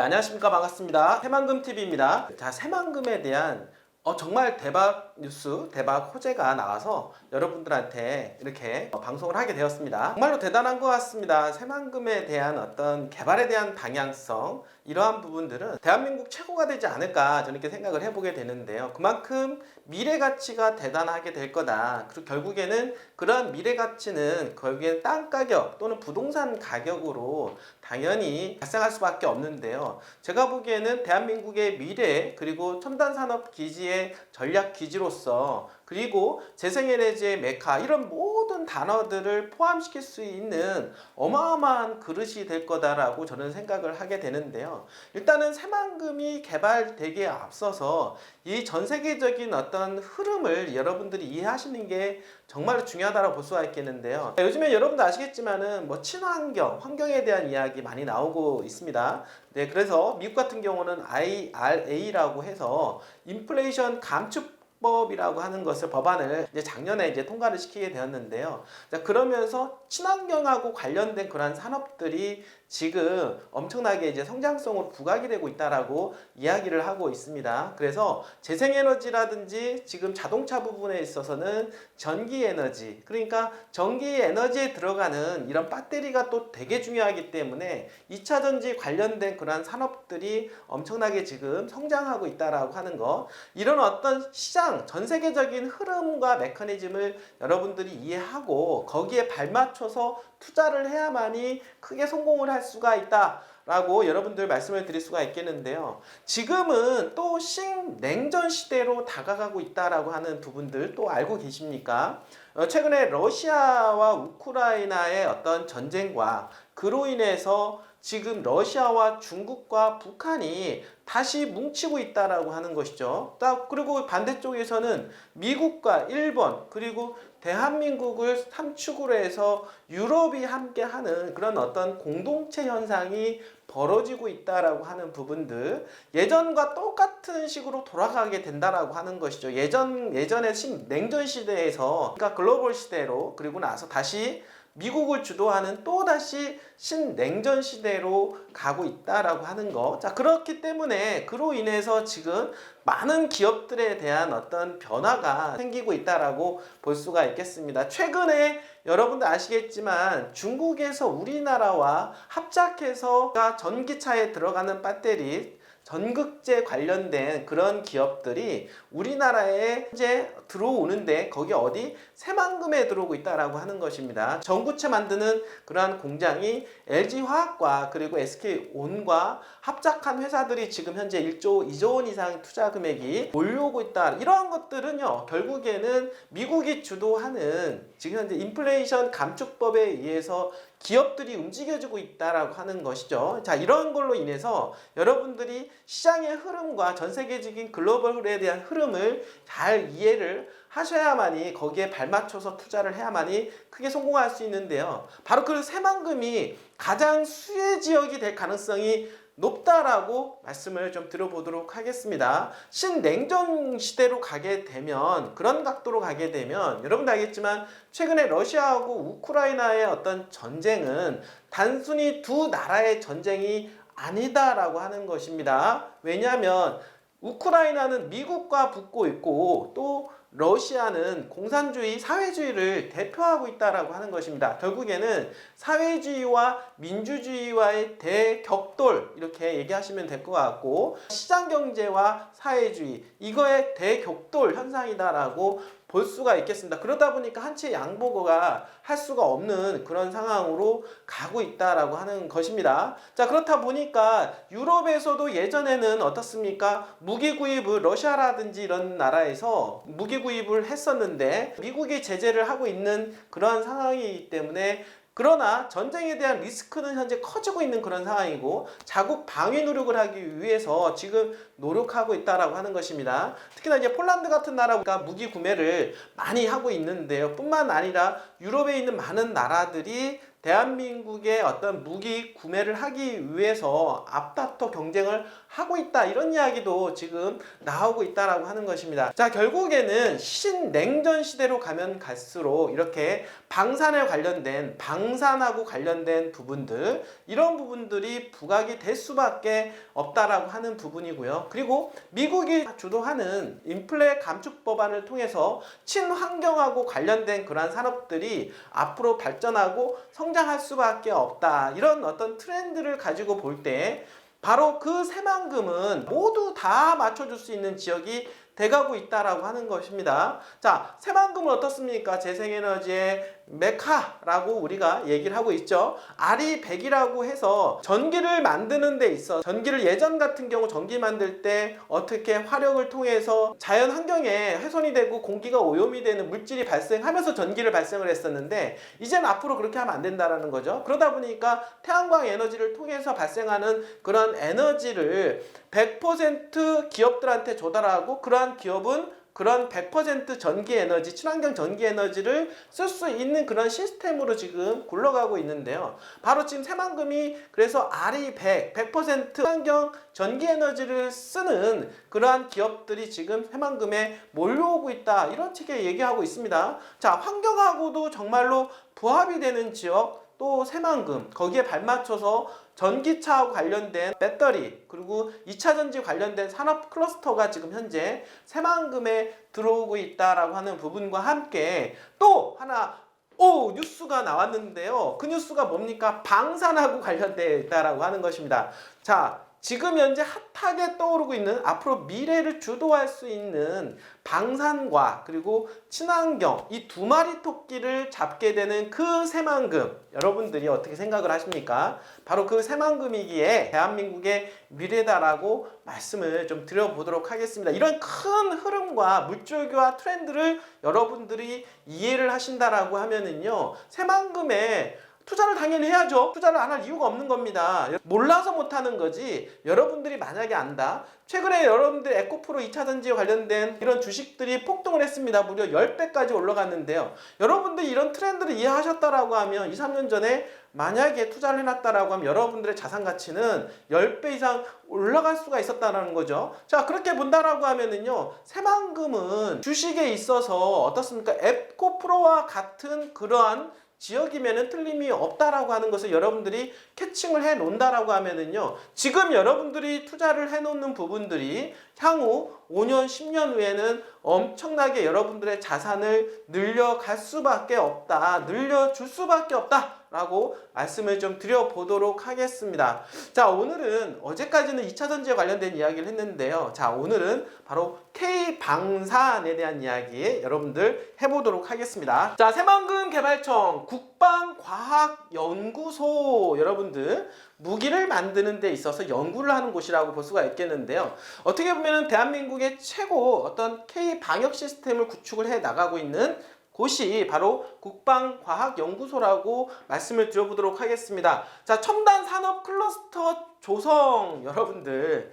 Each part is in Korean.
안녕하십니까. 반갑습니다. 새만금TV입니다. 자, 새만금에 대한 정말 대박 뉴스, 대박 호재가 나와서 여러분들한테 이렇게 방송을 하게 되었습니다. 정말로 대단한 것 같습니다. 새만금에 대한 어떤 개발에 대한 방향성, 이러한 부분들은 대한민국 최고가 되지 않을까 저는 이렇게 생각을 해보게 되는데요. 그만큼 미래 가치가 대단하게 될 거다. 그리고 결국에는 그러한 미래 가치는 결국엔 땅 가격 또는 부동산 가격으로 당연히 발생할 수밖에 없는데요. 제가 보기에는 대한민국의 미래 그리고 첨단 산업 기지의 전략 기지로서 그리고 재생에너지의 메카 이런 모든 단어들을 포함시킬 수 있는 어마어마한 그릇이 될 거다라고 저는 생각을 하게 되는데요. 일단은 새만금이 개발되기에 앞서서 이 전 세계적인 어떤 흐름을 여러분들이 이해하시는 게 정말 중요하다고 볼 수가 있겠는데요. 요즘에 여러분도 아시겠지만은 뭐 친환경, 환경에 대한 이야기 많이 나오고 있습니다. 네, 그래서 미국 같은 경우는 IRA라고 해서 인플레이션 감축법이라고 하는 것을 법안을 이제 작년에 이제 통과를 시키게 되었는데요. 자, 그러면서 친환경하고 관련된 그러한 산업들이 지금 엄청나게 이제 성장성으로 부각이 되고 있다라고 이야기를 하고 있습니다. 그래서 재생에너지라든지 지금 자동차 부분에 있어서는 전기에너지, 그러니까 전기에너지에 들어가는 이런 배터리가 또 되게 중요하기 때문에 2차 전지 관련된 그러한 산업들이 엄청나게 지금 성장하고 있다라고 하는 거, 이런 어떤 시장 전 세계적인 흐름과 메커니즘을 여러분들이 이해하고 거기에 발맞춰서 투자를 해야만이 크게 성공을 할 수가 있다 라고 여러분들 말씀을 드릴 수가 있겠는데요. 지금은 또 신냉전 시대로 다가가고 있다라고 하는 부분들 또 알고 계십니까? 최근에 러시아와 우크라이나의 어떤 전쟁과 그로 인해서 지금 러시아와 중국과 북한이 다시 뭉치고 있다라고 하는 것이죠. 그리고 반대쪽에서는 미국과 일본 그리고 대한민국을 삼축으로 해서 유럽이 함께하는 그런 어떤 공동체 현상이 벌어지고 있다라고 하는 부분들, 예전과 똑같은 식으로 돌아가게 된다라고 하는 것이죠. 예전에 냉전 시대에서 그러니까 글로벌 시대로 그리고 나서 다시 미국을 주도하는 또다시 신냉전 시대로 가고 있다라고 하는 거. 자, 그렇기 때문에 그로 인해서 지금 많은 기업들에 대한 어떤 변화가 생기고 있다라고 볼 수가 있겠습니다. 최근에 여러분들 아시겠지만 중국에서 우리나라와 합작해서 전기차에 들어가는 배터리 전극제 관련된 그런 기업들이 우리나라에 이제 들어오는데 거기 어디 새만금에 들어오고 있다라고 하는 것입니다. 전구체 만드는 그러한 공장이 LG화학과 그리고 SK온과 합작한 회사들이 지금 현재 2조 원 이상 투자 금액이 몰려오고 있다. 이러한 것들은요, 결국에는 미국이 주도하는 지금 현재 인플레이션 감축법에 의해서 기업들이 움직여지고 있다라고 하는 것이죠. 자, 이런 걸로 인해서 여러분들이 시장의 흐름과 전 세계적인 글로벌에 대한 흐름을 잘 이해를 하셔야만이 거기에 발맞춰서 투자를 해야만이 크게 성공할 수 있는데요. 바로 그 새만금이 가장 수혜 지역이 될 가능성이 높다라고 말씀을 좀 드려보도록 하겠습니다. 신냉전 시대로 가게 되면, 그런 각도로 가게 되면 여러분도 알겠지만 최근에 러시아하고 우크라이나의 어떤 전쟁은 단순히 두 나라의 전쟁이 아니다라고 하는 것입니다. 왜냐하면 우크라이나는 미국과 붙고 있고 또 러시아는 공산주의, 사회주의를 대표하고 있다라고 하는 것입니다. 결국에는 사회주의와 민주주의와의 대격돌, 이렇게 얘기하시면 될 것 같고, 시장경제와 사회주의, 이거의 대격돌 현상이다라고 볼 수가 있겠습니다. 그러다 보니까 한치의 양보가 할 수가 없는 그런 상황으로 가고 있다라고 하는 것입니다. 자, 그렇다 보니까 유럽에서도 예전에는 어떻습니까? 무기 구입을 러시아라든지 이런 나라에서 무기 구입을 했었는데 미국이 제재를 하고 있는 그런 상황이기 때문에, 그러나 전쟁에 대한 리스크는 현재 커지고 있는 그런 상황이고 자국 방위 노력을 하기 위해서 지금 노력하고 있다라고 하는 것입니다. 특히나 이제 폴란드 같은 나라가 무기 구매를 많이 하고 있는데요. 뿐만 아니라 유럽에 있는 많은 나라들이 대한민국의 어떤 무기 구매를 하기 위해서 앞다퉈 경쟁을 하고 있다, 이런 이야기도 지금 나오고 있다라고 하는 것입니다. 자, 결국에는 신냉전 시대로 가면 갈수록 이렇게 방산에 관련된, 방산하고 관련된 부분들, 이런 부분들이 부각이 될 수밖에 없다라고 하는 부분이고요. 그리고 미국이 주도하는 인플레 감축 법안을 통해서 친환경하고 관련된 그러한 산업들이 앞으로 발전하고 성장할 수밖에 없다, 이런 어떤 트렌드를 가지고 볼 때 바로 그 새만금은 모두 다 맞춰줄 수 있는 지역이 돼가고 있다라고 하는 것입니다. 자, 새만금은 어떻습니까? 재생에너지의 메카라고 우리가 얘기를 하고 있죠. RE100이라고 해서 전기를 만드는 데 있어, 전기를 예전 같은 경우 전기 만들 때 어떻게 화력을 통해서 자연 환경에 훼손이 되고 공기가 오염이 되는 물질이 발생하면서 전기를 발생을 했었는데, 이제는 앞으로 그렇게 하면 안 된다라는 거죠. 그러다 보니까 태양광 에너지를 통해서 발생하는 그런 에너지를 100% 기업들한테 조달하고, 그러한 기업은 그런 100% 전기 에너지, 친환경 전기 에너지를 쓸 수 있는 그런 시스템으로 지금 굴러가고 있는데요. 바로 지금 새만금이 그래서 RE100, 100% 친환경 전기 에너지를 쓰는 그러한 기업들이 지금 새만금에 몰려오고 있다, 이런 식의 얘기하고 있습니다. 자, 환경하고도 정말로 부합이 되는 지역, 또 새만금, 거기에 발맞춰서 전기차하고 관련된 배터리, 그리고 2차전지 관련된 산업 클러스터가 지금 현재 새만금에 들어오고 있다라고 하는 부분과 함께 또 하나 뉴스가 나왔는데요. 그 뉴스가 뭡니까? 방산하고 관련되어 있다라고 하는 것입니다. 자, 지금 현재 핫하게 떠오르고 있는, 앞으로 미래를 주도할 수 있는 방산과 그리고 친환경, 이 두 마리 토끼를 잡게 되는 그 새만금, 여러분들이 어떻게 생각을 하십니까? 바로 그 새만금이기에 대한민국의 미래다라고 말씀을 좀 드려보도록 하겠습니다. 이런 큰 흐름과 물줄기와 트렌드를 여러분들이 이해를 하신다라고 하면은요, 새만금에 투자를 당연히 해야죠. 투자를 안 할 이유가 없는 겁니다. 몰라서 못하는 거지, 여러분들이 만약에 안다, 최근에 여러분들 에코프로 2차전지에 관련된 이런 주식들이 폭등을 했습니다. 무려 10배까지 올라갔는데요. 여러분들이 이런 트렌드를 이해하셨다라고 하면 2, 3년 전에 만약에 투자를 해놨다라고 하면 여러분들의 자산 가치는 10배 이상 올라갈 수가 있었다는 거죠. 자, 그렇게 본다라고 하면은요, 새만금은 주식에 있어서 어떻습니까? 에코프로와 같은 그러한 지역이면은 틀림이 없다라고 하는 것을 여러분들이 캐칭을 해 놓는다라고 하면은요, 지금 여러분들이 투자를 해 놓는 부분들이 향후 5년, 10년 후에는 엄청나게 여러분들의 자산을 늘려갈 수밖에 없다, 늘려줄 수밖에 없다 라고 말씀을 좀 드려보도록 하겠습니다. 자, 오늘은 어제까지는 2차전지에 관련된 이야기를 했는데요. 자, 오늘은 바로 K방산에 대한 이야기 여러분들 해보도록 하겠습니다. 자, 새만금 개발청 국방과학연구소, 여러분들 무기를 만드는 데 있어서 연구를 하는 곳이라고 볼 수가 있겠는데요. 어떻게 보면 대한민국의 최고 어떤 K방역 시스템을 구축을 해 나가고 있는 곳이 바로 국방과학연구소라고 말씀을 드려보도록 하겠습니다. 자, 첨단 산업 클러스터 조성, 여러분들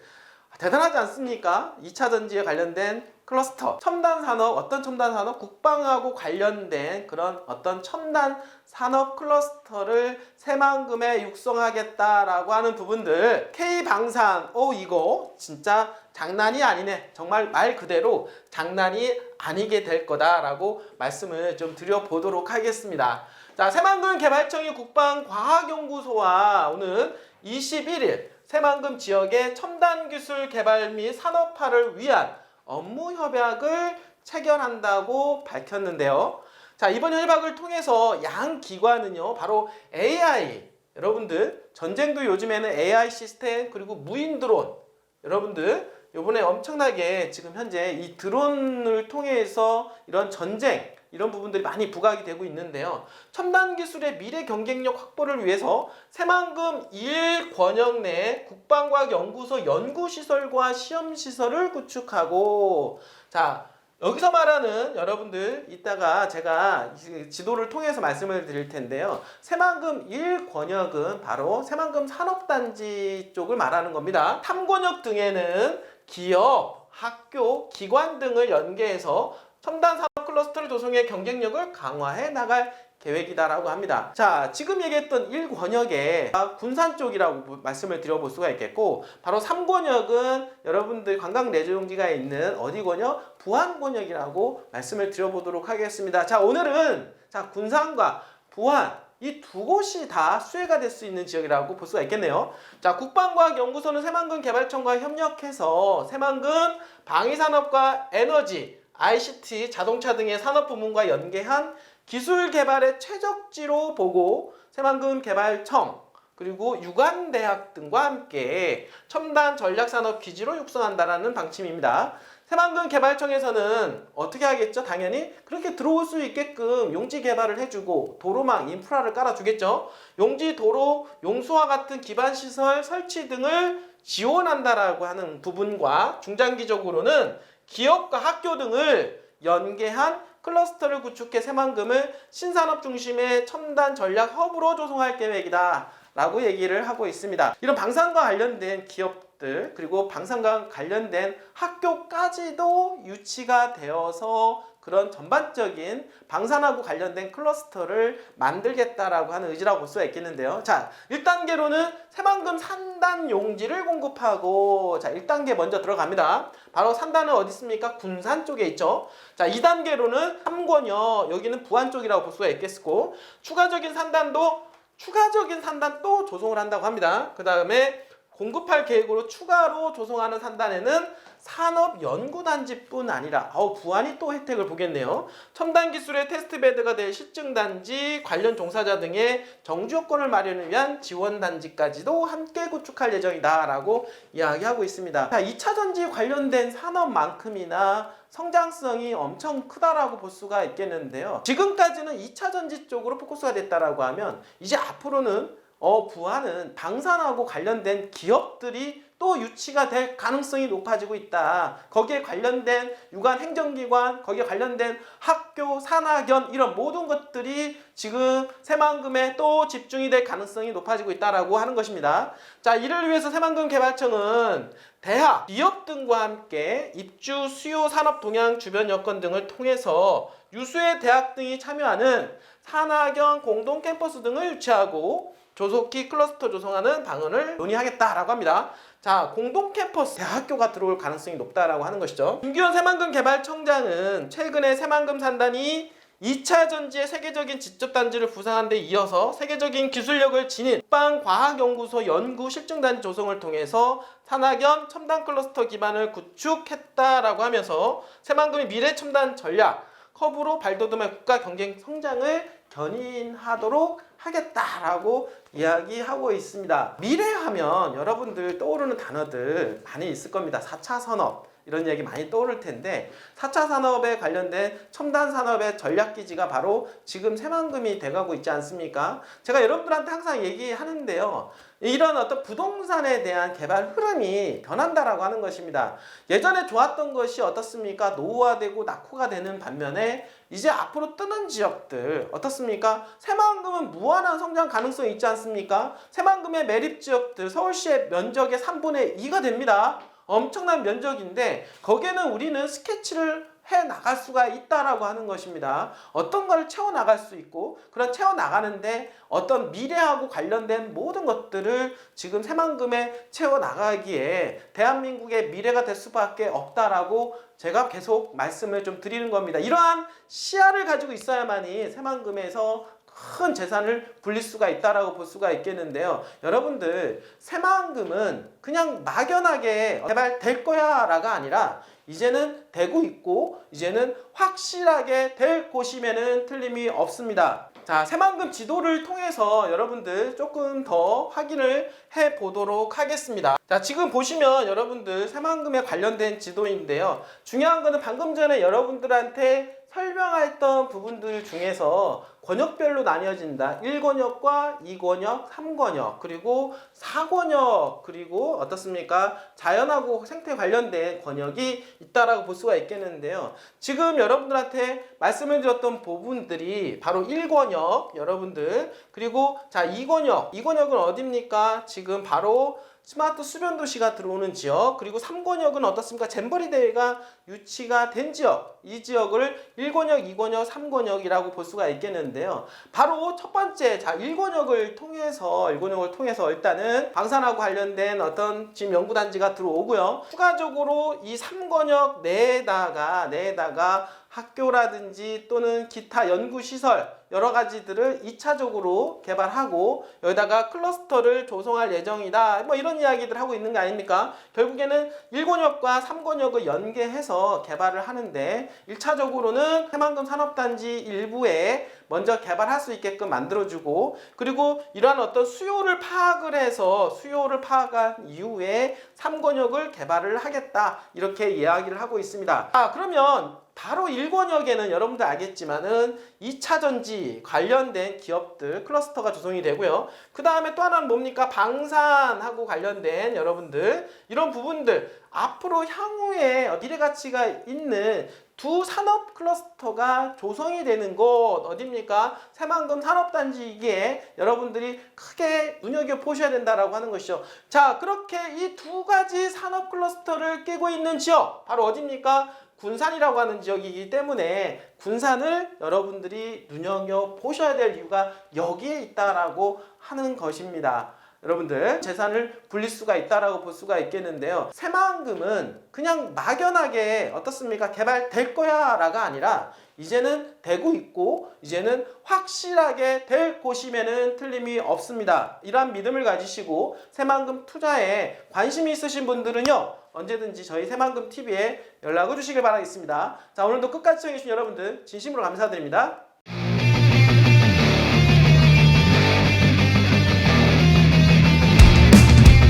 대단하지 않습니까? 2차전지에 관련된 클러스터, 첨단 산업, 어떤 첨단 산업? 국방하고 관련된 그런 어떤 첨단 산업 클러스터를 새만금에 육성하겠다라고 하는 부분들, K방산, 이거 진짜 장난이 아니네, 정말 말 그대로 장난이 아니게 될 거다라고 말씀을 좀 드려보도록 하겠습니다. 자, 새만금 개발청이 국방과학연구소와 오늘 21일 새만금 지역의 첨단 기술 개발 및 산업화를 위한 업무 협약을 체결한다고 밝혔는데요. 자, 이번 협약을 통해서 양 기관은요, 바로 AI, 여러분들 전쟁도 요즘에는 AI 시스템, 그리고 무인 드론, 여러분들 요번에 엄청나게 지금 현재 이 드론을 통해서 이런 전쟁, 이런 부분들이 많이 부각이 되고 있는데요. 첨단 기술의 미래 경쟁력 확보를 위해서 새만금 1권역 내 국방과학연구소 연구시설과 시험시설을 구축하고, 자, 여기서 말하는 여러분들 이따가 제가 지도를 통해서 말씀을 드릴 텐데요. 새만금 1권역은 바로 새만금 산업단지 쪽을 말하는 겁니다. 3권역 등에는 기업, 학교, 기관 등을 연계해서 첨단 산업 클러스터를 조성해 경쟁력을 강화해 나갈 계획이다라고 합니다. 자, 지금 얘기했던 1권역에 군산 쪽이라고 말씀을 드려볼 수가 있겠고, 바로 3권역은 여러분들 관광 레저용지가 있는 어디 권역? 부안 권역이라고 말씀을 드려보도록 하겠습니다. 자, 오늘은 군산과 부안 이 두 곳이 다 수혜가 될 수 있는 지역이라고 볼 수가 있겠네요. 자, 국방과학연구소는 새만금 개발청과 협력해서 새만금 방위산업과 에너지, ICT, 자동차 등의 산업부문과 연계한 기술 개발의 최적지로 보고 새만금 개발청 그리고 유관대학 등과 함께 첨단 전략산업 기지로 육성한다라는 방침입니다. 새만금 개발청에서는 어떻게 하겠죠? 당연히 그렇게 들어올 수 있게끔 용지 개발을 해주고 도로망 인프라를 깔아주겠죠. 용지, 도로, 용수와 같은 기반시설 설치 등을 지원한다라고 하는 부분과 중장기적으로는 기업과 학교 등을 연계한 클러스터를 구축해 새만금을 신산업 중심의 첨단 전략 허브로 조성할 계획이다 라고 얘기를 하고 있습니다. 이런 방산과 관련된 기업들 그리고 방산과 관련된 학교까지도 유치가 되어서 그런 전반적인 방산하고 관련된 클러스터를 만들겠다라고 하는 의지라고 볼 수가 있겠는데요. 자, 1단계로는 새만금 산단 용지를 공급하고, 자, 1단계 먼저 들어갑니다. 바로 산단은 어디 있습니까? 군산 쪽에 있죠. 자, 2단계로는 3권역, 여기는 부안 쪽이라고 볼 수가 있겠고, 추가적인 산단 또 조성을 한다고 합니다. 그 다음에 공급할 계획으로 추가로 조성하는 산단에는 산업연구단지뿐 아니라 부안이 또 혜택을 보겠네요. 첨단 기술의 테스트베드가 될 실증단지, 관련 종사자 등의 정주요건을 마련을 위한 지원단지까지도 함께 구축할 예정이다 라고 이야기하고 있습니다. 자, 2차전지 관련된 산업만큼이나 성장성이 엄청 크다라고 볼 수가 있겠는데요. 지금까지는 2차전지 쪽으로 포커스가 됐다라고 하면 이제 앞으로는 부안은 방산하고 관련된 기업들이 또 유치가 될 가능성이 높아지고 있다. 거기에 관련된 유관 행정기관, 거기에 관련된 학교, 산학연 이런 모든 것들이 지금 새만금에 또 집중이 될 가능성이 높아지고 있다라고 하는 것입니다. 자, 이를 위해서 새만금 개발청은 대학, 기업 등과 함께 입주, 수요, 산업 동향, 주변 여건 등을 통해서 유수의 대학 등이 참여하는 산학연 공동 캠퍼스 등을 유치하고 조속히 클러스터 조성하는 방안을 논의하겠다라고 합니다. 자, 공동 캠퍼스 대학교가 들어올 가능성이 높다라고 하는 것이죠. 김규현 새만금 개발청장은 최근에 새만금 산단이 2차 전지의 세계적인 지적단지를 부상한 데 이어서 세계적인 기술력을 지닌 국방과학연구소 연구 실증단지 조성을 통해서 산학연 첨단 클러스터 기반을 구축했다라고 하면서 새만금의 미래 첨단 전략 커브로 발돋움할 국가 경쟁 성장을 견인하도록 하겠다라고 이야기하고 있습니다. 미래하면 여러분들 떠오르는 단어들 많이 있을 겁니다. 4차 산업 이런 얘기 많이 떠오를 텐데 4차 산업에 관련된 첨단 산업의 전략기지가 바로 지금 새만금이 돼가고 있지 않습니까? 제가 여러분들한테 항상 얘기하는데요. 이런 어떤 부동산에 대한 개발 흐름이 변한다라고 하는 것입니다. 예전에 좋았던 것이 어떻습니까? 노후화되고 낙후가 되는 반면에 이제 앞으로 뜨는 지역들 어떻습니까? 새만금은 무한한 성장 가능성이 있지 않습니까? 새만금의 매립 지역들 서울시의 면적의 3분의 2가 됩니다. 엄청난 면적인데 거기에는 우리는 스케치를 해 나갈 수가 있다라고 하는 것입니다. 어떤 걸 채워 나갈 수 있고 그런 채워 나가는데 어떤 미래하고 관련된 모든 것들을 지금 새만금에 채워 나가기에 대한민국의 미래가 될 수밖에 없다라고 제가 계속 말씀을 좀 드리는 겁니다. 이러한 시야를 가지고 있어야만이 새만금에서 큰 재산을 불릴 수가 있다라고 볼 수가 있겠는데요. 여러분들 새만금은 그냥 막연하게 개발될 거야 라가 아니라 이제는 되고 있고 이제는 확실하게 될 곳임에는 틀림이 없습니다. 자, 새만금 지도를 통해서 여러분들 조금 더 확인을 해 보도록 하겠습니다. 자, 지금 보시면 여러분들 새만금에 관련된 지도인데요. 중요한 거는 방금 전에 여러분들한테 설명했던 부분들 중에서 권역별로 나뉘어진다. 1권역과 2권역, 3권역, 그리고 4권역, 그리고 어떻습니까? 자연하고 생태 관련된 권역이 있다라고 볼 수가 있겠는데요. 지금 여러분들한테 말씀을 드렸던 부분들이 바로 1권역, 여러분들, 그리고 자, 2권역은 어디입니까? 지금 바로 스마트 수변 도시가 들어오는 지역, 그리고 3권역은 어떻습니까? 잼버리 대회가 유치가 된 지역, 이 지역을 1권역, 2권역, 3권역이라고 볼 수가 있겠는데 있는데요. 바로 첫 번째, 자, 일곤역을 통해서 일단은 방산하고 관련된 어떤 지금 연구단지가 들어오고요. 추가적으로 이 3권역 내에다가 학교라든지 또는 기타 연구시설 여러 가지들을 2차적으로 개발하고 여기다가 클러스터를 조성할 예정이다. 뭐 이런 이야기들 하고 있는 거 아닙니까? 결국에는 1권역과 3권역을 연계해서 개발을 하는데 1차적으로는 새만금 산업단지 일부에 먼저 개발할 수 있게끔 만들어주고 그리고 이러한 어떤 수요를 파악한 이후에 3권역을 개발을 하겠다. 이렇게 이야기를 하고 있습니다. 그러면 바로 1권역에는 여러분들 알겠지만은 2차전지 관련된 기업들 클러스터가 조성이 되고요. 그 다음에 또 하나는 뭡니까? 방산하고 관련된 여러분들 이런 부분들 앞으로 향후에 미래 가치가 있는 두 산업 클러스터가 조성이 되는 곳 어디입니까? 새만금 산업단지이기에 여러분들이 크게 눈여겨보셔야 된다라고 하는 것이죠. 자, 그렇게 이 두 가지 산업 클러스터를 끼고 있는 지역 바로 어디입니까? 군산이라고 하는 지역이기 때문에 군산을 여러분들이 눈여겨보셔야 될 이유가 여기에 있다라고 하는 것입니다. 여러분들 재산을 불릴 수가 있다라고 볼 수가 있겠는데요. 새만금은 그냥 막연하게 어떻습니까? 개발될 거야 라가 아니라 이제는 되고 있고 이제는 확실하게 될 곳임에는 틀림이 없습니다. 이러한 믿음을 가지시고 새만금 투자에 관심이 있으신 분들은요. 언제든지 저희 새만금 TV에 연락을 주시길 바라겠습니다. 자, 오늘도 끝까지 시청해주신 여러분들 진심으로 감사드립니다.